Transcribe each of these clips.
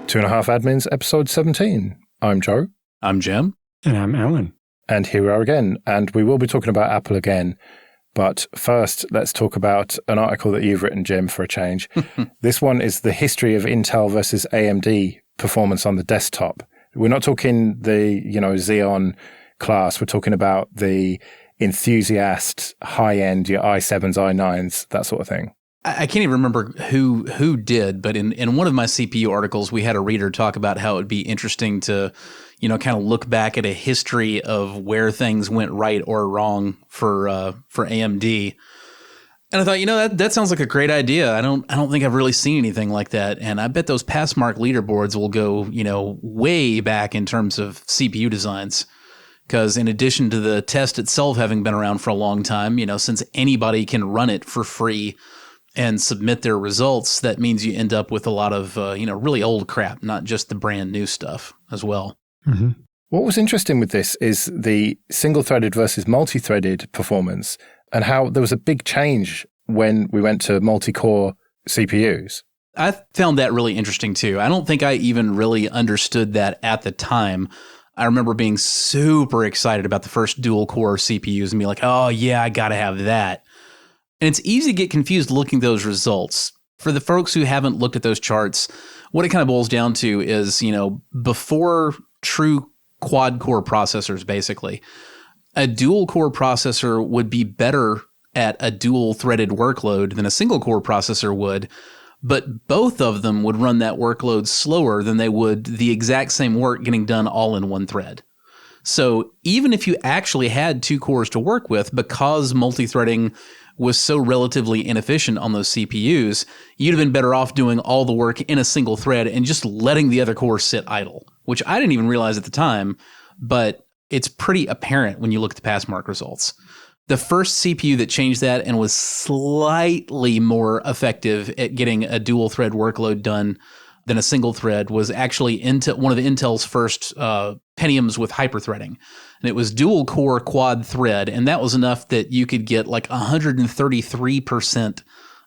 Two and a Half Admins, episode 17. I'm Joe. I'm Jim. And I'm Alan. And here we are again. And we will be talking about Apple again. But first, let's talk about an article that you've written, Jim, for a change. This one is the history of Intel versus AMD performance on the desktop. We're not talking the, Xeon class. We're talking about the enthusiast, high-end, your i7s, i9s, that sort of thing. I can't even remember who did, but in one of my CPU articles, we had a reader talk about how it would be interesting to, kind of look back at a history of where things went right or wrong for AMD. And I thought, that sounds like a great idea. I don't think I've really seen anything like that. And I bet those Passmark leaderboards will go, way back in terms of CPU designs. Because in addition to the test itself having been around for a long time, since anybody can run it for free and submit their results, that means you end up with a lot of, really old crap, not just the brand new stuff as well. Mm-hmm. What was interesting with this is the single-threaded versus multi-threaded performance and how there was a big change when we went to multi-core CPUs. I found that really interesting too. I don't think I even really understood that at the time. I remember being super excited about the first dual-core CPUs and be like, oh yeah, I got to have that. And it's easy to get confused looking at those results. For the folks who haven't looked at those charts, what it kind of boils down to is, before true quad-core processors, basically, a dual-core processor would be better at a dual-threaded workload than a single-core processor would, but both of them would run that workload slower than they would the exact same work getting done all in one thread. So even if you actually had two cores to work with, because multi-threading was so relatively inefficient on those CPUs, you'd have been better off doing all the work in a single thread and just letting the other core sit idle, which I didn't even realize at the time, but it's pretty apparent when you look at the Passmark results. The first CPU that changed that and was slightly more effective at getting a dual thread workload done than a single thread was actually one of Intel's first Pentiums with hyperthreading. And it was dual core quad thread. And that was enough that you could get like 133%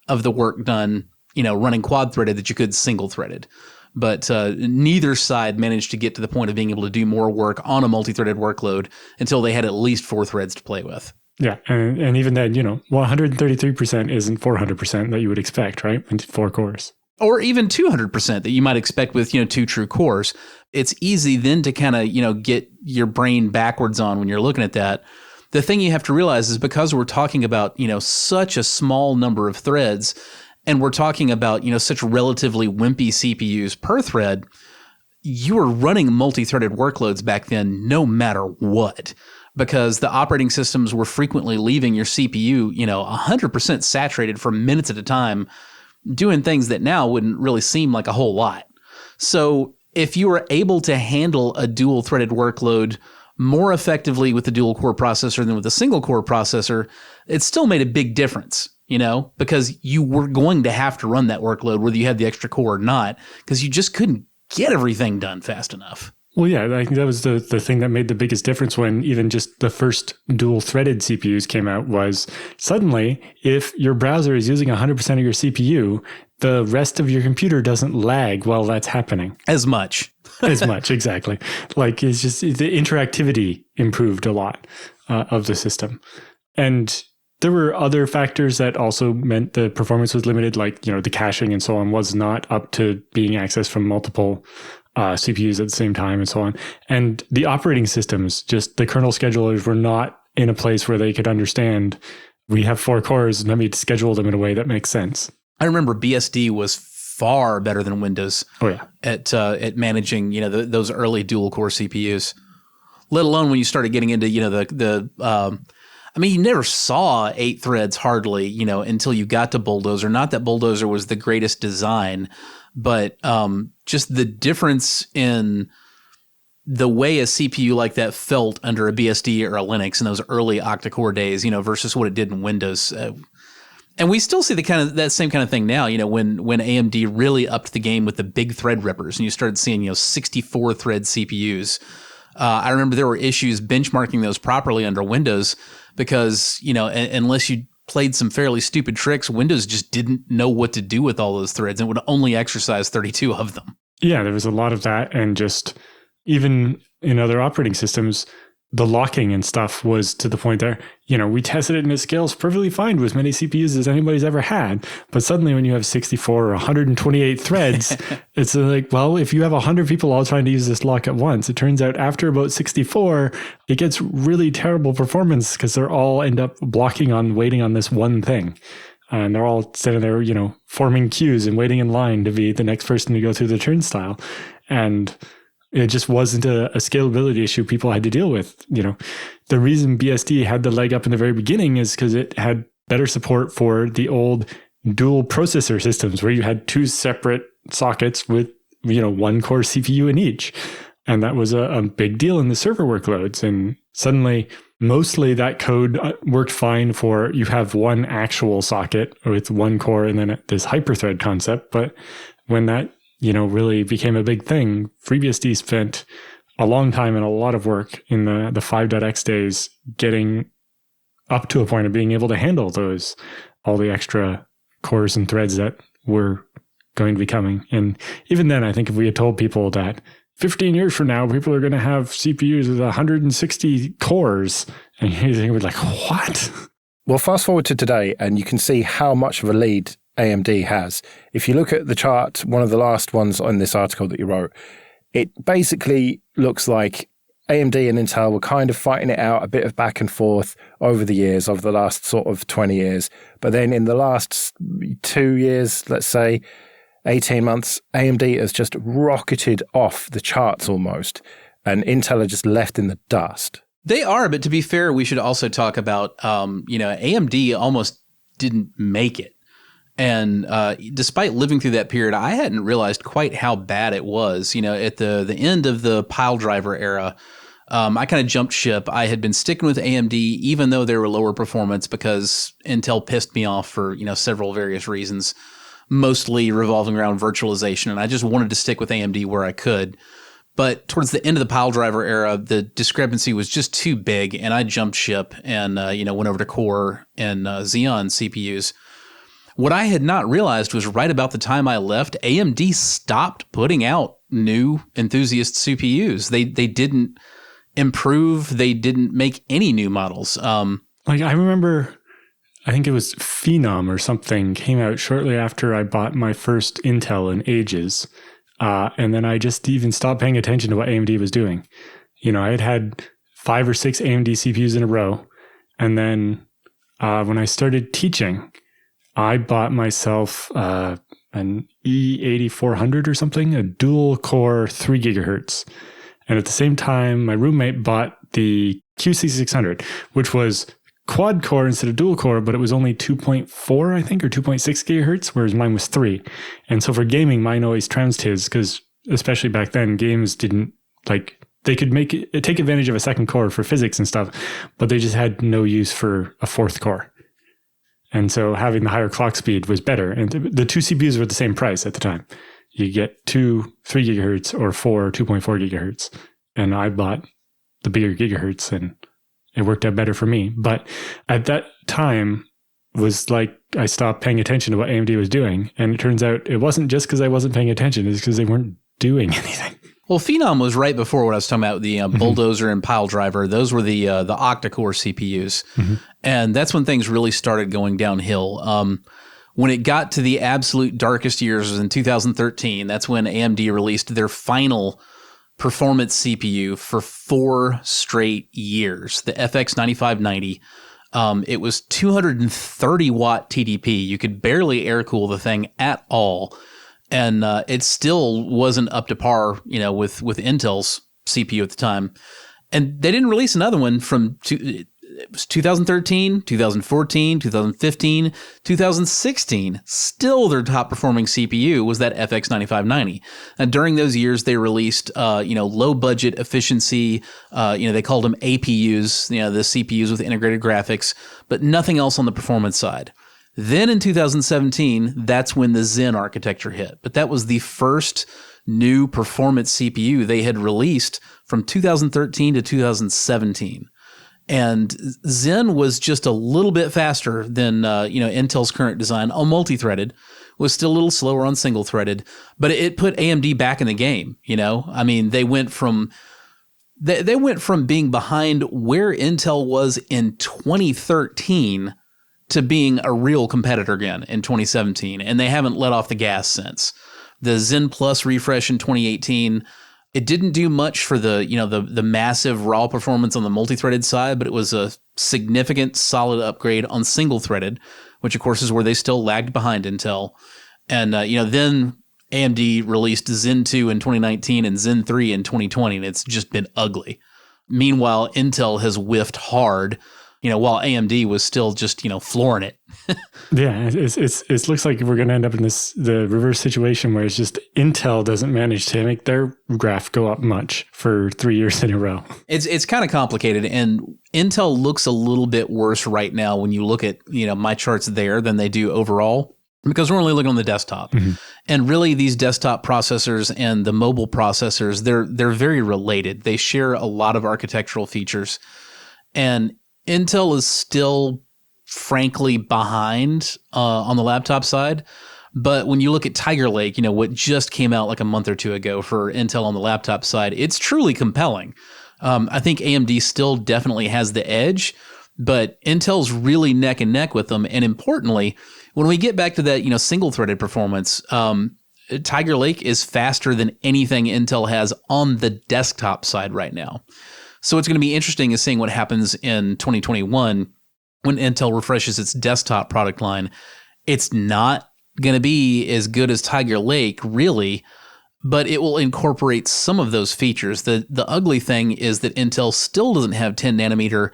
of the work done, running quad threaded that you could single threaded. But neither side managed to get to the point of being able to do more work on a multi-threaded workload until they had at least 4 threads to play with. Yeah. And even then, 133% isn't 400% that you would expect, right? And 4 cores. Or even 200% that you might expect with, 2 true cores. It's easy then to kind of, get your brain backwards on when you're looking at that. The thing you have to realize is because we're talking about, such a small number of threads, and we're talking about, such relatively wimpy CPUs per thread, you were running multi-threaded workloads back then no matter what. Because the operating systems were frequently leaving your CPU, 100% saturated for minutes at a time, doing things that now wouldn't really seem like a whole lot. So if you were able to handle a dual-threaded workload more effectively with the dual-core processor than with a single-core processor, it still made a big difference, because you were going to have to run that workload whether you had the extra core or not, because you just couldn't get everything done fast enough. Well, yeah, I think that was the thing that made the biggest difference when even just the first dual-threaded CPUs came out was suddenly, if your browser is using 100% of your CPU, the rest of your computer doesn't lag while that's happening. As much, exactly. Like, it's just the interactivity improved a lot of the system. And there were other factors that also meant the performance was limited, like, the caching and so on was not up to being accessed from multiple CPUs at the same time and so on. And the operating systems, just the kernel schedulers were not in a place where they could understand, we have 4 cores, let me schedule them in a way that makes sense. I remember BSD was far better than Windows at managing, those early dual core CPUs, let alone when you started getting into, you never saw 8 threads hardly, until you got to Bulldozer. Not that Bulldozer was the greatest design, but just the difference in the way a CPU like that felt under a BSD or a Linux in those early octa-core days, versus what it did in Windows. And we still see that same kind of thing now, when AMD really upped the game with the big thread rippers and you started seeing, 64 thread CPUs. I remember there were issues benchmarking those properly under Windows because, unless you played some fairly stupid tricks, Windows just didn't know what to do with all those threads and would only exercise 32 of them. Yeah, there was a lot of that. And just even in other operating systems, the locking and stuff was to the point there, we tested it and it scales perfectly fine with as many CPUs as anybody's ever had. But suddenly when you have 64 or 128 threads, it's like, well, if you have 100 people all trying to use this lock at once, it turns out after about 64, it gets really terrible performance because they're all end up waiting on this one thing. And they're all sitting there, forming queues and waiting in line to be the next person to go through the turnstile. And it just wasn't a scalability issue people had to deal with. The reason BSD had the leg up in the very beginning is because it had better support for the old dual processor systems where you had two separate sockets with, one core CPU in each. And that was a big deal in the server workloads. And suddenly, mostly that code worked fine for you have one actual socket with one core and then this hyperthread concept. But when that really became a big thing, FreeBSD spent a long time and a lot of work in the 5.x days getting up to a point of being able to handle all the extra cores and threads that were going to be coming. And even then, I think if we had told people that 15 years from now, people are going to have CPUs with 160 cores, and you would like, what? Well, fast forward to today, and you can see how much of a lead AMD has. If you look at the chart, one of the last ones on this article that you wrote, it basically looks like AMD and Intel were kind of fighting it out, a bit of back and forth over the last sort of 20 years. But then in the last 2 years, let's say 18 months, AMD has just rocketed off the charts almost, and Intel are just left in the dust. They are, but to be fair, we should also talk about, AMD almost didn't make it. And despite living through that period, I hadn't realized quite how bad it was. At the end of the pile driver era, I kind of jumped ship. I had been sticking with AMD, even though they were lower performance, because Intel pissed me off for several various reasons, mostly revolving around virtualization. And I just wanted to stick with AMD where I could. But towards the end of the pile driver era, the discrepancy was just too big, and I jumped ship and went over to Core and Xeon CPUs. What I had not realized was right about the time I left, AMD stopped putting out new enthusiast CPUs. They didn't improve. They didn't make any new models. I remember, I think it was Phenom or something came out shortly after I bought my first Intel in ages. And then I just even stopped paying attention to what AMD was doing. I had 5 or 6 AMD CPUs in a row. And then when I started teaching, I bought myself an E8400 or something, a dual core 3 gigahertz. And at the same time, my roommate bought the QC600, which was quad core instead of dual core, but it was only 2.4, I think, or 2.6 gigahertz, whereas mine was 3. And so for gaming, mine always trounced his, because especially back then, games didn't they could take advantage of a second core for physics and stuff, but they just had no use for a 4th core. And so having the higher clock speed was better. And the two CPUs were the same price at the time. You get 2 3 gigahertz or 4 2.4 gigahertz. And I bought the bigger gigahertz, and it worked out better for me. But at that time was like I stopped paying attention to what AMD was doing. And it turns out it wasn't just because I wasn't paying attention. It's because they weren't doing anything. Well, Phenom was right before what I was talking about, the Bulldozer and Pile Driver. Those were the octa-core CPUs. Mm-hmm. And that's when things really started going downhill. When it got to the absolute darkest years was in 2013. That's when AMD released their final performance CPU for 4 straight years, the FX 9590. It was 230 watt TDP. You could barely air cool the thing at all. And it still wasn't up to par, with Intel's CPU at the time. And they didn't release another one from 2013, 2014, 2015, 2016. Still their top performing CPU was that FX 9590. And during those years, they released, low budget efficiency. They called them APUs, the CPUs with integrated graphics, but nothing else on the performance side. Then in 2017, that's when the Zen architecture hit. But that was the first new performance CPU they had released from 2013 to 2017. And Zen was just a little bit faster than Intel's current design, all multi-threaded, was still a little slower on single-threaded, but it put AMD back in the game, you know? I mean, they went from being behind where Intel was in 2013 to being a real competitor again in 2017, and they haven't let off the gas since. The Zen Plus refresh in 2018, it didn't do much for the massive raw performance on the multi-threaded side, but it was a significant solid upgrade on single-threaded, which of course is where they still lagged behind Intel. And then AMD released Zen 2 in 2019 and Zen 3 in 2020, and it's just been ugly. Meanwhile, Intel has whiffed hard, while AMD was still just, flooring it. Yeah, it looks like we're going to end up in the reverse situation where it's just Intel doesn't manage to make their graph go up much for 3 years in a row. It's kind of complicated, and Intel looks a little bit worse right now when you look at, my charts there than they do overall, because we're only looking on the desktop. Mm-hmm. And really these desktop processors and the mobile processors, they're very related. They share a lot of architectural features, and Intel is still frankly behind on the laptop side. But when you look at Tiger Lake, what just came out like a month or two ago for Intel on the laptop side, it's truly compelling. I think AMD still definitely has the edge, but Intel's really neck and neck with them. And importantly, when we get back to that, single-threaded performance, Tiger Lake is faster than anything Intel has on the desktop side right now. So what's going to be interesting is seeing what happens in 2021 when Intel refreshes its desktop product line. It's not going to be as good as Tiger Lake, really, but it will incorporate some of those features. The ugly thing is that Intel still doesn't have 10 nanometer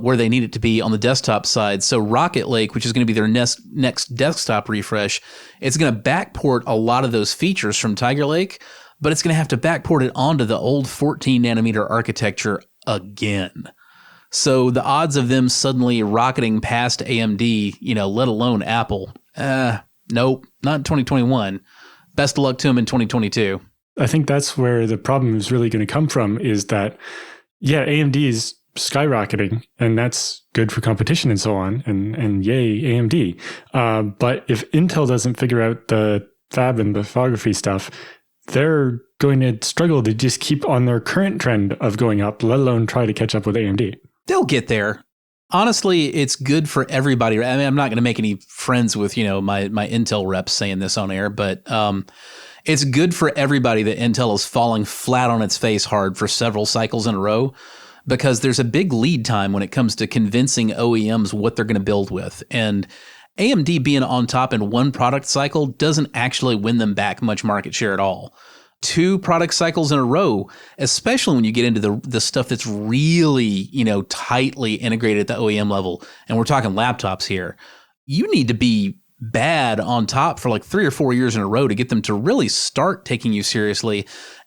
where they need it to be on the desktop side. So Rocket Lake, which is going to be their next desktop refresh, it's going to backport a lot of those features from Tiger Lake, but it's going to have to backport it onto the old 14 nanometer architecture again. So the odds of them suddenly rocketing past AMD, let alone Apple, nope, not in 2021. Best of luck to them in 2022. I think that's where the problem is really going to come from, is that, AMD is skyrocketing, and that's good for competition and so on, and yay, AMD. But if Intel doesn't figure out the fab and lithography stuff, they're going to struggle to just keep on their current trend of going up, let alone try to catch up with AMD. They'll get there. Honestly, it's good for everybody. I mean, I'm not going to make any friends with, my Intel reps saying this on air, but it's good for everybody that Intel is falling flat on its face hard for several cycles in a row, because there's a big lead time when it comes to convincing OEMs what they're going to build with. And AMD being on top in one product cycle doesn't actually win them back much market share at all. 2 product cycles in a row, especially when you get into the stuff that's really, tightly integrated at the OEM level, and we're talking laptops here, you need to be bad on top for like 3 or 4 years in a row to get them to really start taking you seriously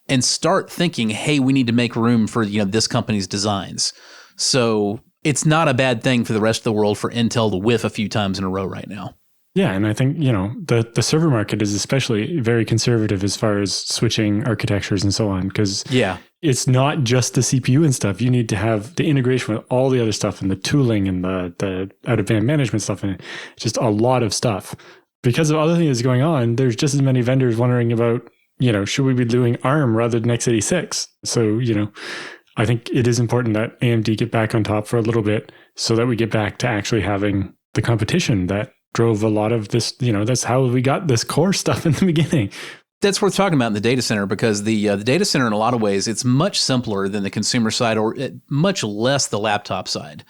and start thinking, hey, we need to make room for, this company's designs. So it's not a bad thing for the rest of the world for Intel to whiff a few times in a row right now. Yeah, and I think, the server market is especially very conservative as far as switching architectures and so on, because it's not just the CPU and stuff. You need to have the integration with all the other stuff and the tooling and the out-of-band management stuff, and just a lot of stuff. Because of other things going on, there's just as many vendors wondering about, should we be doing ARM rather than x86? So, I think it is important that AMD get back on top for a little bit so that we get back to actually having the competition that drove a lot of this, that's how we got this core stuff in the beginning. That's worth talking about in the data center, because the data center in a lot of ways, it's much simpler than the consumer side, or much less the laptop side.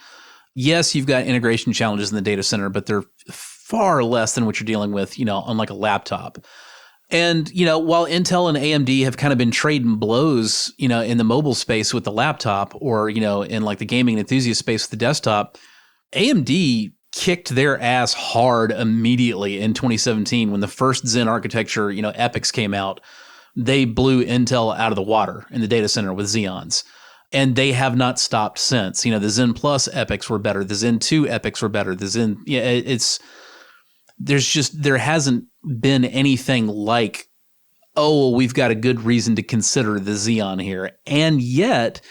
Yes, you've got integration challenges in the data center, but they're far less than what you're dealing with, on like a laptop. And, while Intel and AMD have kind of been trading blows, in the mobile space with the laptop, or, in like the gaming enthusiast space with the desktop, AMD kicked their ass hard immediately in 2017 when the first Zen architecture, Epics came out. They blew Intel out of the water in the data center with Xeons. And they have not stopped since. The Zen Plus Epics were better. The Zen 2 Epics were better. The Zen, there hasn't been anything like, we've got a good reason to consider the Xeon here. And yet,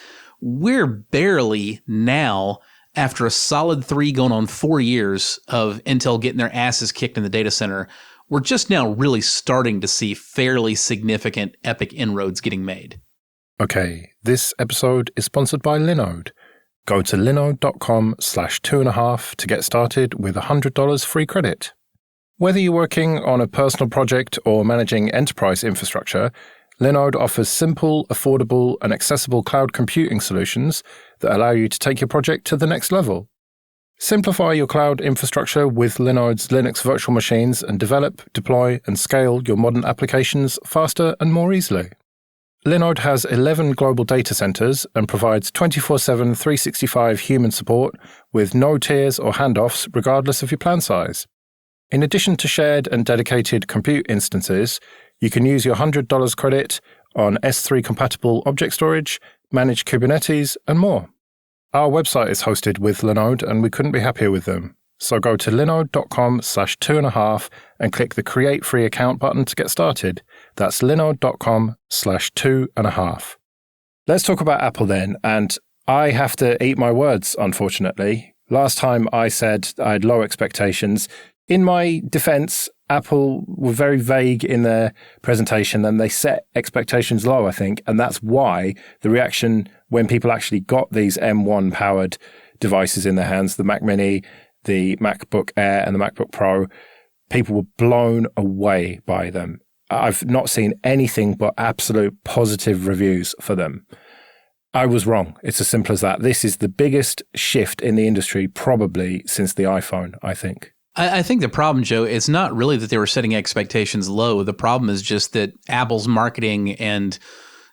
we're barely now, after a solid 3 going on 4 years of Intel getting their asses kicked in the data center, we're just now really starting to see fairly significant epic inroads getting made. Okay, this episode is sponsored by Linode. Go to linode.com/2.5 to get started with $100 free credit. Whether you're working on a personal project or managing enterprise infrastructure, Linode offers simple, affordable, and accessible cloud computing solutions that allow you to take your project to the next level. Simplify your cloud infrastructure with Linode's Linux virtual machines and develop, deploy, and scale your modern applications faster and more easily. Linode has 11 global data centers and provides 24/7, 365 human support with no tiers or handoffs regardless of your plan size. In addition to shared and dedicated compute instances, you can use your $100 credit on S3-compatible object storage, manage Kubernetes, and more. Our website is hosted with Linode, and we couldn't be happier with them. So go to linode.com/2.5 and click the Create Free Account button to get started. That's linode.com/2.5. Let's talk about Apple then, and I have to eat my words, unfortunately. Last time I said I had low expectations. In my defense, Apple were very vague in their presentation and they set expectations low, I think. And that's why the reaction when people actually got these M1 powered devices in their hands, the Mac Mini, the MacBook Air and the MacBook Pro, people were blown away by them. I've not seen anything but absolute positive reviews for them. I was wrong. It's as simple as that. This is the biggest shift in the industry probably since the iPhone, I think. I think the problem, Joe, it's not really that they were setting expectations low. The problem is just that Apple's marketing and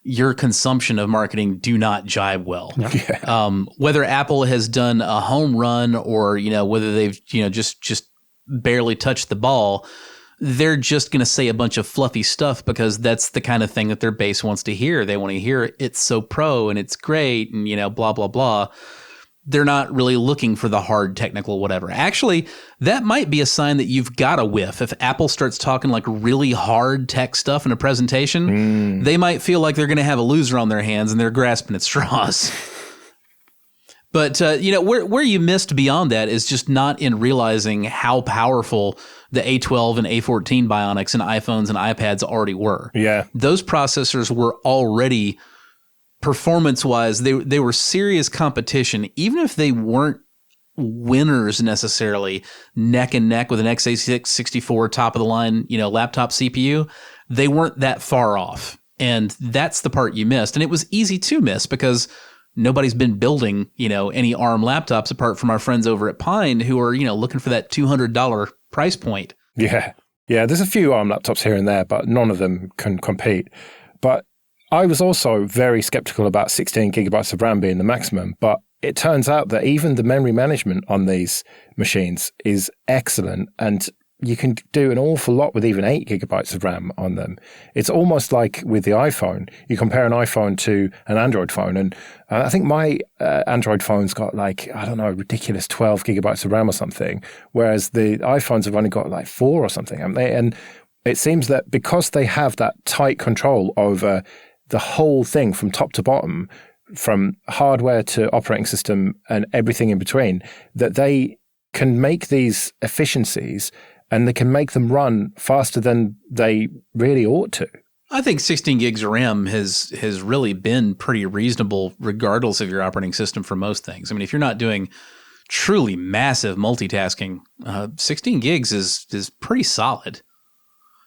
your consumption of marketing do not jibe well. Yeah. Whether Apple has done a home run or, whether they've, just barely touched the ball, they're just going to say a bunch of fluffy stuff because that's the kind of thing that their base wants to hear. They want to hear it's so pro and it's great and, blah, blah, blah. They're not really looking for the hard technical whatever. Actually, that might be a sign that you've got a whiff. If Apple starts talking like really hard tech stuff in a presentation, they might feel like they're going to have a loser on their hands and they're grasping at straws. But, where you missed beyond that is just not in realizing how powerful the A12 and A14 Bionics and iPhones and iPads already were. Yeah. Those processors were already performance-wise, they were serious competition, even if they weren't winners necessarily, neck and neck with an x86-64 top-of-the-line, laptop CPU. They weren't that far off, and that's the part you missed. And it was easy to miss because nobody's been building, any ARM laptops apart from our friends over at Pine who are, looking for that $200 price point. Yeah. Yeah, there's a few ARM laptops here and there, but none of them can compete. But I was also very skeptical about 16 gigabytes of RAM being the maximum, but it turns out that even the memory management on these machines is excellent, and you can do an awful lot with even 8 gigabytes of RAM on them. It's almost like with the iPhone. You compare an iPhone to an Android phone, and I think my Android phone's got ridiculous 12 gigabytes of RAM or something, whereas the iPhones have only got 4 or something. And it seems that because they have that tight control over the whole thing from top to bottom, from hardware to operating system and everything in between, that they can make these efficiencies and they can make them run faster than they really ought to. I think 16 gigs of RAM has really been pretty reasonable regardless of your operating system for most things. I mean, if you're not doing truly massive multitasking, 16 gigs is pretty solid.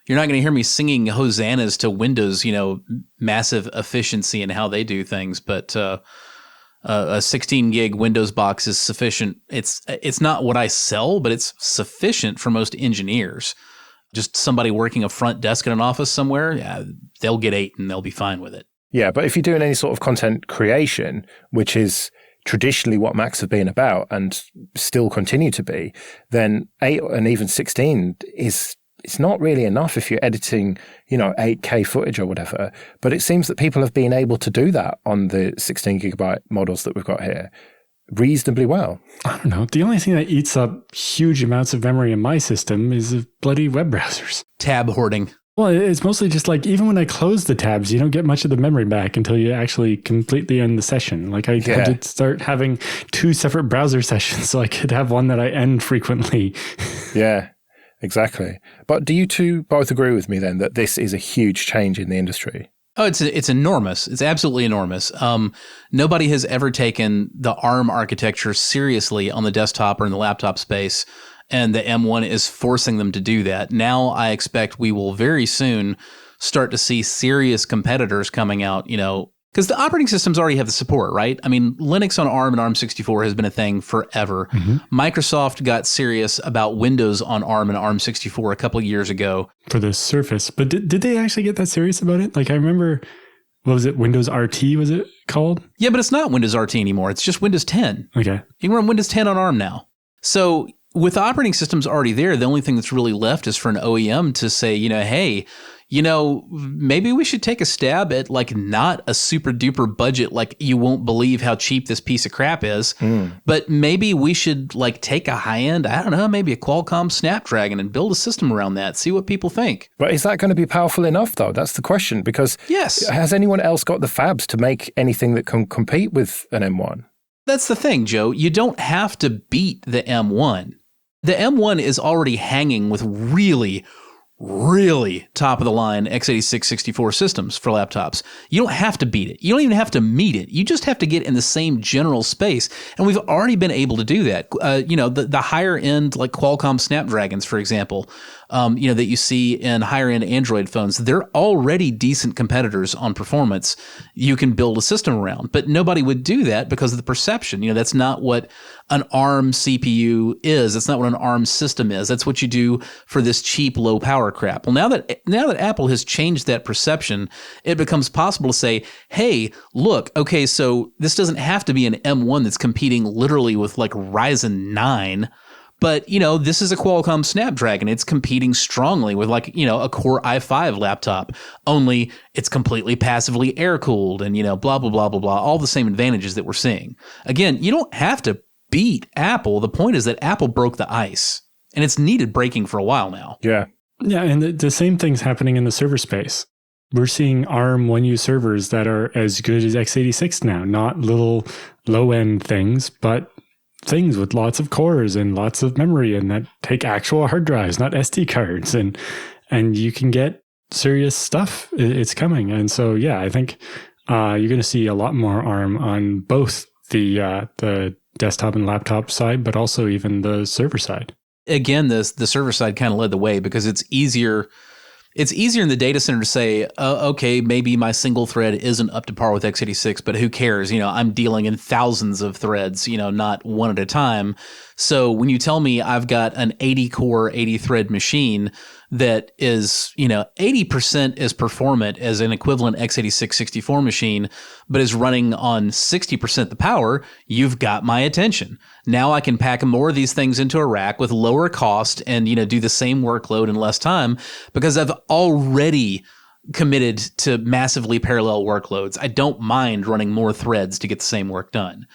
You're not going to hear me singing hosannas to Windows, massive efficiency and how they do things. But a 16 gig Windows box is sufficient. It's not what I sell, but it's sufficient for most engineers. Just somebody working a front desk in an office somewhere, they'll get 8 and they'll be fine with it. Yeah, but if you're doing any sort of content creation, which is traditionally what Macs have been about and still continue to be, then 8 and even 16 it's not really enough if you're editing, 8K footage or whatever. But it seems that people have been able to do that on the 16 gigabyte models that we've got here reasonably well. I don't know. The only thing that eats up huge amounts of memory in my system is bloody web browsers. Tab hoarding. Well, it's mostly just even when I close the tabs, you don't get much of the memory back until you actually completely end the session. I had to start having 2 separate browser sessions so I could have one that I end frequently. Yeah. Exactly. But do you two both agree with me then that this is a huge change in the industry? Oh, it's enormous. It's absolutely enormous. Nobody has ever taken the ARM architecture seriously on the desktop or in the laptop space, and the M1 is forcing them to do that. Now I expect we will very soon start to see serious competitors coming out, because the operating systems already have the support, right? I mean, Linux on ARM and ARM64 has been a thing forever. Microsoft got serious about Windows on ARM and ARM64 a couple of years ago. For the Surface. But did they actually get that serious about it? Like, I remember, what was it? Windows RT, was it called? Yeah, but it's not Windows RT anymore. It's just Windows 10. Okay. You can run Windows 10 on ARM now. So with the operating systems already there, the only thing that's really left is for an OEM to say, hey, maybe we should take a stab at like not a super duper budget, like you won't believe how cheap this piece of crap is, but maybe we should like take a high end, I don't know, maybe a Qualcomm Snapdragon and build a system around that, see what people think. But is that going to be powerful enough though? That's the question, because yes. Has anyone else got the fabs to make anything that can compete with an M1? That's the thing, Joe. You don't have to beat the M1. The M1 is already hanging with really top of the line x86 64 systems for laptops. You don't have to beat it. You don't even have to meet it. You just have to get in the same general space. And we've already been able to do that. The higher end, like Qualcomm Snapdragons, for example, that you see in higher end Android phones, they're already decent competitors on performance. You can build a system around, but nobody would do that because of the perception. That's not what an ARM CPU is. That's not what an ARM system is. That's what you do for this cheap, low power crap. Well, now that Apple has changed that perception, it becomes possible to say, hey, look, okay, so this doesn't have to be an M1 that's competing literally with like Ryzen 9. But, this is a Qualcomm Snapdragon. It's competing strongly with like, a Core i5 laptop, only it's completely passively air-cooled and, blah, blah, blah, blah, blah, all the same advantages that we're seeing. Again, you don't have to beat Apple. The point is that Apple broke the ice, and it's needed breaking for a while now. Yeah. Yeah, and the same thing's happening in the server space. We're seeing ARM 1U servers that are as good as x86 now, not little low-end things, but things with lots of cores and lots of memory and that take actual hard drives, not SD cards. And you can get serious stuff. It's coming. And so, yeah, I think you're going to see a lot more ARM on both the desktop and laptop side, but also even the server side. Again, the server side kind of led the way because it's easier. It's easier in the data center to say, okay, maybe my single thread isn't up to par with x86, but who cares? I'm dealing in thousands of threads, not one at a time. So when you tell me I've got an 80 core, 80 thread machine that is, 80% as performant as an equivalent x86 64 machine, but is running on 60% the power, you've got my attention. Now I can pack more of these things into a rack with lower cost and, do the same workload in less time because I've already committed to massively parallel workloads. I don't mind running more threads to get the same work done.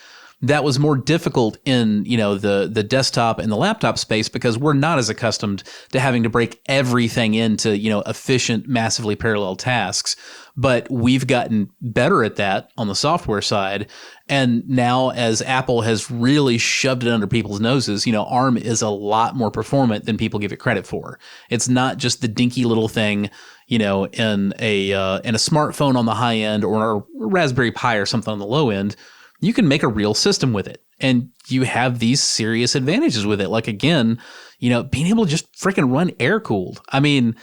That was more difficult in, the desktop and the laptop space because we're not as accustomed to having to break everything into, efficient, massively parallel tasks. But we've gotten better at that on the software side. And now as Apple has really shoved it under people's noses, ARM is a lot more performant than people give it credit for. It's not just the dinky little thing, in a smartphone on the high end or a Raspberry Pi or something on the low end. You can make a real system with it and you have these serious advantages with it. Like, again, being able to just freaking run air cooled. I mean,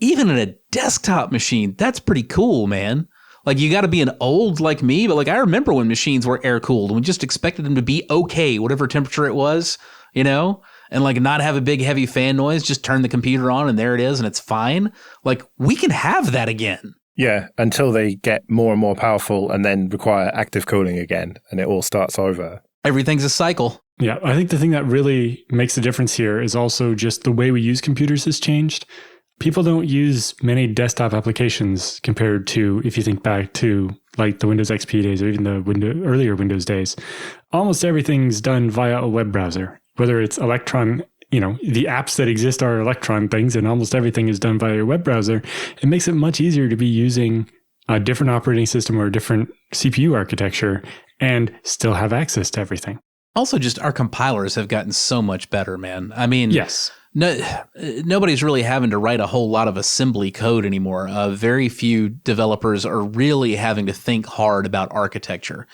even in a desktop machine, that's pretty cool, man. Like, you got to be an old like me, but like, I remember when machines were air cooled and we just expected them to be okay, whatever temperature it was, and like not have a big heavy fan noise, just turn the computer on and there it is and it's fine. Like, we can have that again. Yeah, until they get more and more powerful and then require active cooling again, and it all starts over. Everything's a cycle. Yeah, I think the thing that really makes a difference here is also just the way we use computers has changed. People don't use many desktop applications compared to, if you think back to like the Windows XP days or even the earlier Windows days. Almost everything's done via a web browser, whether it's Electron. The apps that exist are Electron things, and almost everything is done via your web browser. It makes it much easier to be using a different operating system or a different CPU architecture and still have access to everything. Also, just our compilers have gotten so much better, man. I mean, Yes. Nobody's really having to write a whole lot of assembly code anymore. Very few developers are really having to think hard about architecture.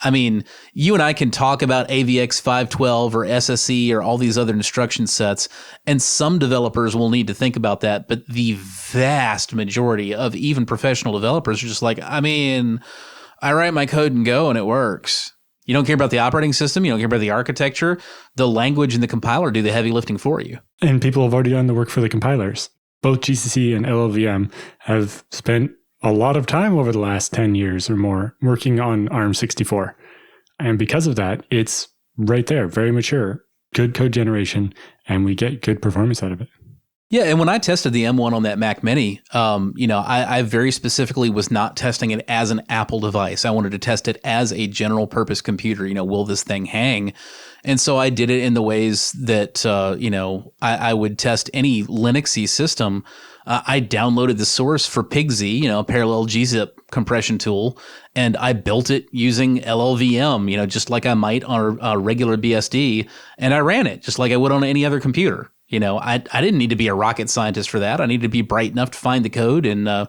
I mean, you and I can talk about AVX 512 or SSE or all these other instruction sets, and some developers will need to think about that. But the vast majority of even professional developers are just like, I mean, I write my code and go and it works. You don't care about the operating system. You don't care about the architecture. The language and the compiler do the heavy lifting for you. And people have already done the work for the compilers. Both GCC and LLVM have spent a lot of time over the last 10 years or more working on ARM64. And because of that, it's right there, very mature, good code generation, and we get good performance out of it. Yeah, and when I tested the M1 on that Mac Mini, I very specifically was not testing it as an Apple device. I wanted to test it as a general purpose computer. Will this thing hang? And so I did it in the ways that, I would test any Linuxy system. I downloaded the source for PigZ, a parallel gzip compression tool, and I built it using LLVM, just like I might on a regular BSD, and I ran it just like I would on any other computer. I didn't need to be a rocket scientist for that. I needed to be bright enough to find the code and, do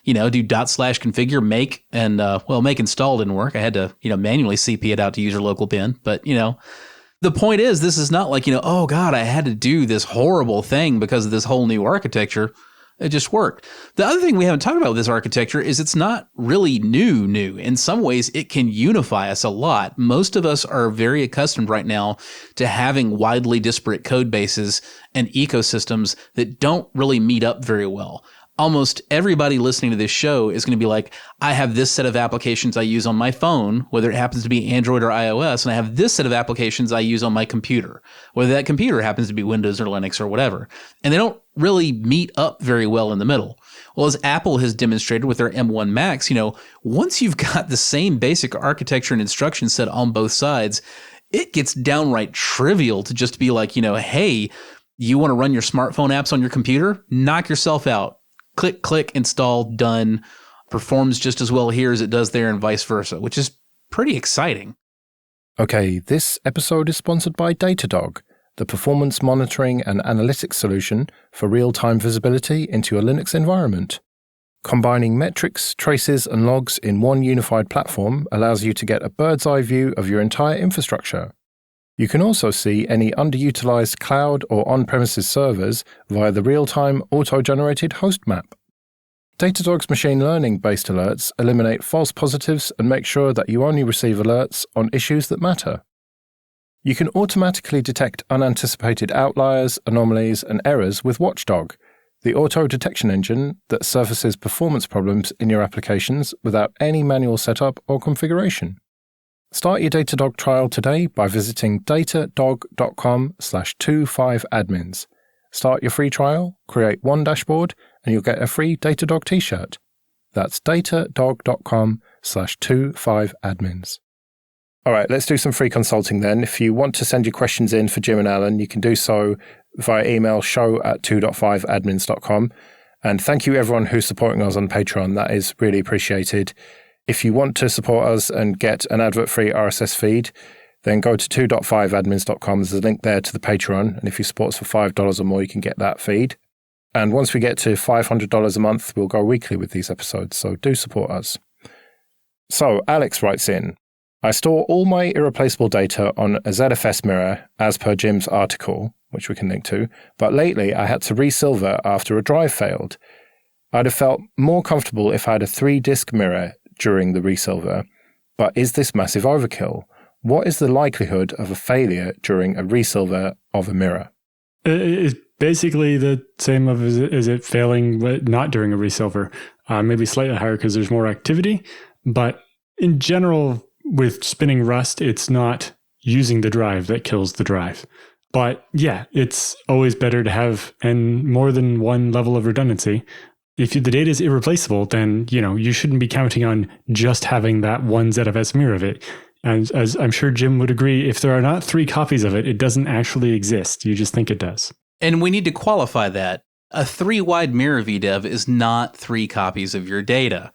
/configure make and, make install didn't work. I had to, manually CP it out to user local bin. But, the point is, this is not like, oh God, I had to do this horrible thing because of this whole new architecture. It just worked. The other thing we haven't talked about with this architecture is it's not really new. In some ways, it can unify us a lot. Most of us are very accustomed right now to having widely disparate code bases and ecosystems that don't really meet up very well. Almost everybody listening to this show is going to be like, I have this set of applications I use on my phone, whether it happens to be Android or iOS, and I have this set of applications I use on my computer, whether that computer happens to be Windows or Linux or whatever. And they don't really meet up very well in the middle. Well, as Apple has demonstrated with their M1 Macs, once you've got the same basic architecture and instruction set on both sides, it gets downright trivial to just be like, hey, you want to run your smartphone apps on your computer? Knock yourself out. Click, click, install, done. Performs just as well here as it does there and vice versa, which is pretty exciting. Okay, this episode is sponsored by Datadog, the performance monitoring and analytics solution for real-time visibility into your Linux environment. Combining metrics, traces, and logs in one unified platform allows you to get a bird's-eye view of your entire infrastructure. You can also see any underutilized cloud or on-premises servers via the real-time auto-generated host map. Datadog's machine learning-based alerts eliminate false positives and make sure that you only receive alerts on issues that matter. You can automatically detect unanticipated outliers, anomalies, and errors with Watchdog, the auto-detection engine that surfaces performance problems in your applications without any manual setup or configuration. Start your Datadog trial today by visiting datadog.com/25admins. Start your free trial, create one dashboard, and you'll get a free Datadog t-shirt. That's datadog.com/25admins. All right, let's do some free consulting then. If you want to send your questions in for Jim and Alan, you can do so via email show@2.5admins.com. And thank you everyone who's supporting us on Patreon. That is really appreciated. If you want to support us and get an advert-free RSS feed, then go to 2.5admins.com. There's a link there to the Patreon. And if you support us for $5 or more, you can get that feed. And once we get to $500 a month, we'll go weekly with these episodes. So do support us. So Alex writes in, I store all my irreplaceable data on a ZFS mirror as per Jim's article, which we can link to. But lately I had to resilver after a drive failed. I'd have felt more comfortable if I had a 3-disk mirror during the resilver, but is this massive overkill? What is the likelihood of a failure during a resilver of a mirror? It's basically the same as it failing not during a resilver. Maybe slightly higher because there's more activity, but in general, with spinning rust, it's not using the drive that kills the drive. But yeah, it's always better to have more than one level of redundancy. If the data is irreplaceable, then, you shouldn't be counting on just having that one ZFS mirror of it. And as I'm sure Jim would agree, if there are not 3 copies of it, it doesn't actually exist. You just think it does. And we need to qualify that. A 3-wide mirror VDEV is not 3 copies of your data.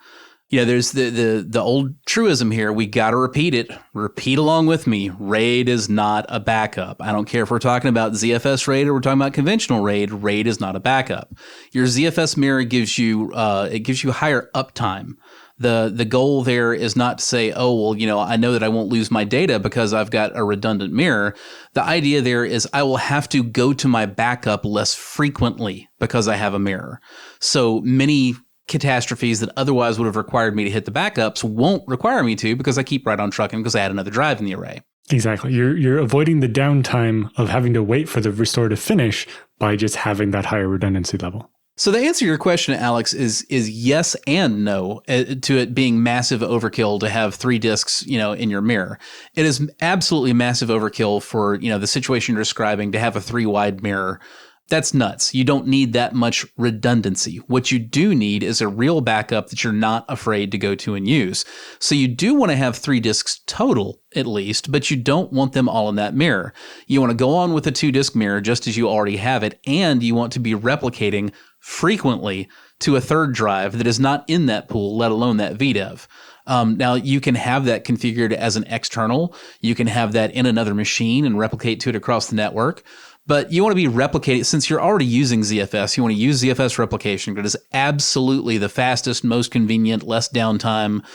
Yeah, there's the old truism here. We got to repeat it. Repeat along with me. RAID is not a backup. I don't care if we're talking about ZFS RAID or we're talking about conventional RAID. RAID is not a backup. Your ZFS mirror gives you higher uptime. The goal there is not to say, oh, well, I know that I won't lose my data because I've got a redundant mirror. The idea there is I will have to go to my backup less frequently because I have a mirror. So many catastrophes that otherwise would have required me to hit the backups won't require me to because I keep right on trucking because I had another drive in the array. Exactly. You're avoiding the downtime of having to wait for the restore to finish by just having that higher redundancy level. So the answer to your question, Alex, is yes and no to it being massive overkill to have 3 disks, in your mirror. It is absolutely massive overkill for, the situation you're describing to have a 3-wide mirror. That's nuts. You don't need that much redundancy. What you do need is a real backup that you're not afraid to go to and use. So you do want to have 3 disks total, at least, but you don't want them all in that mirror. You want to go on with a 2-disk mirror just as you already have it, and you want to be replicating frequently to a third drive that is not in that pool, let alone that VDEV. Now, you can have that configured as an external. You can have that in another machine and replicate to it across the network. But you want to be replicated, since you're already using ZFS, you want to use ZFS replication because it's absolutely the fastest, most convenient, less downtime,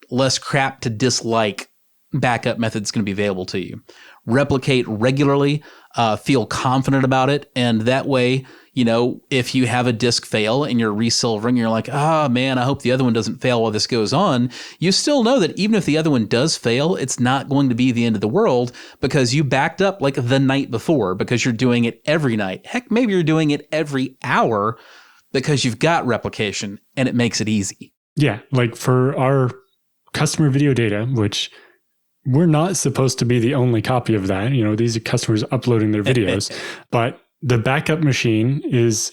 less crap to dislike backup method that's going to be available to you. Replicate regularly, feel confident about it, and that way, if you have a disk fail and you're resilvering, you're like, man, I hope the other one doesn't fail while this goes on. You still know that even if the other one does fail, it's not going to be the end of the world because you backed up like the night before because you're doing it every night. Heck, maybe you're doing it every hour because you've got replication and it makes it easy. Yeah, like for our customer video data, which we're not supposed to be the only copy of that. These are customers uploading their videos, but the backup machine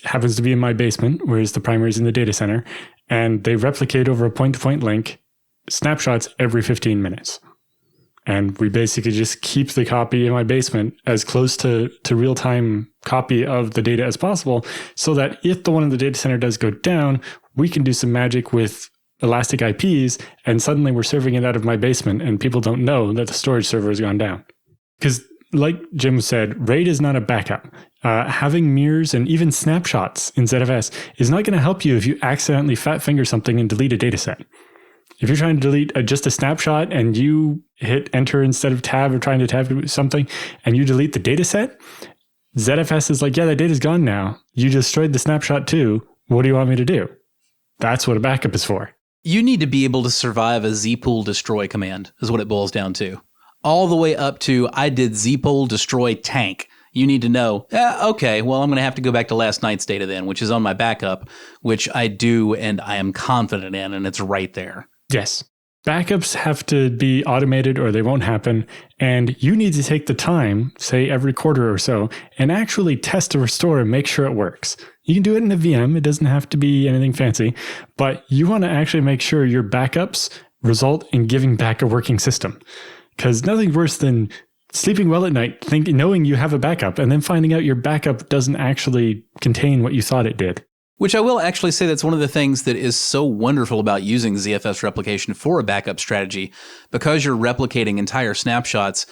happens to be in my basement, whereas the primary is in the data center, and they replicate over a point-to-point link snapshots every 15 minutes. And we basically just keep the copy in my basement as close to real-time copy of the data as possible, so that if the one in the data center does go down, we can do some magic with elastic IPs, and suddenly we're serving it out of my basement, and people don't know that the storage server has gone down. Because like Jim said, RAID is not a backup. Having mirrors and even snapshots in ZFS is not going to help you if you accidentally fat finger something and delete a data set. If you're trying to delete just a snapshot and you hit enter instead of tab or trying to tab something and you delete the data set, ZFS is like, yeah, that data's gone now. You destroyed the snapshot too. What do you want me to do? That's what a backup is for. You need to be able to survive a zpool destroy command is what it boils down to. All the way up to I did zpool destroy tank. You need to know, okay, well, I'm going to have to go back to last night's data then, which is on my backup, which I do and I am confident in, and it's right there. Yes. Backups have to be automated or they won't happen. And you need to take the time, say every quarter or so, and actually test a restore and make sure it works. You can do it in a VM. It doesn't have to be anything fancy, but you want to actually make sure your backups result in giving back a working system. Because nothing worse than sleeping well at night, knowing you have a backup, and then finding out your backup doesn't actually contain what you thought it did. Which I will actually say that's one of the things that is so wonderful about using ZFS replication for a backup strategy. Because you're replicating entire snapshots,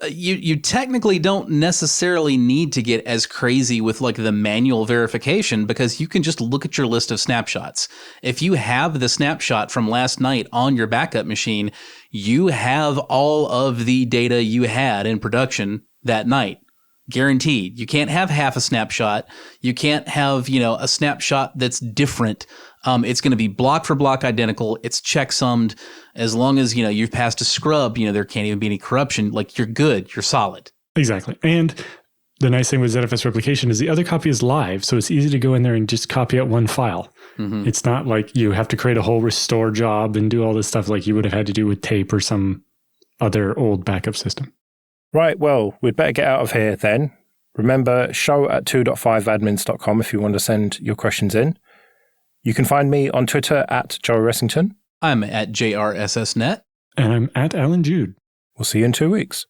you technically don't necessarily need to get as crazy with like the manual verification because you can just look at your list of snapshots. If you have the snapshot from last night on your backup machine, you have all of the data you had in production that night. Guaranteed. You can't have half a snapshot. You can't have, a snapshot that's different. It's going to be block for block identical. It's checksummed. As long as, you've passed a scrub, there can't even be any corruption. Like you're good. You're solid. Exactly. And the nice thing with ZFS replication is the other copy is live. So it's easy to go in there and just copy out one file. Mm-hmm. It's not like you have to create a whole restore job and do all this stuff like you would have had to do with tape or some other old backup system. Right, well, we'd better get out of here then. Remember, show@2.5admins.com if you want to send your questions in. You can find me on Twitter @Joe Ressington. I'm at JRSSNet. And I'm at Alan Jude. We'll see you in 2 weeks.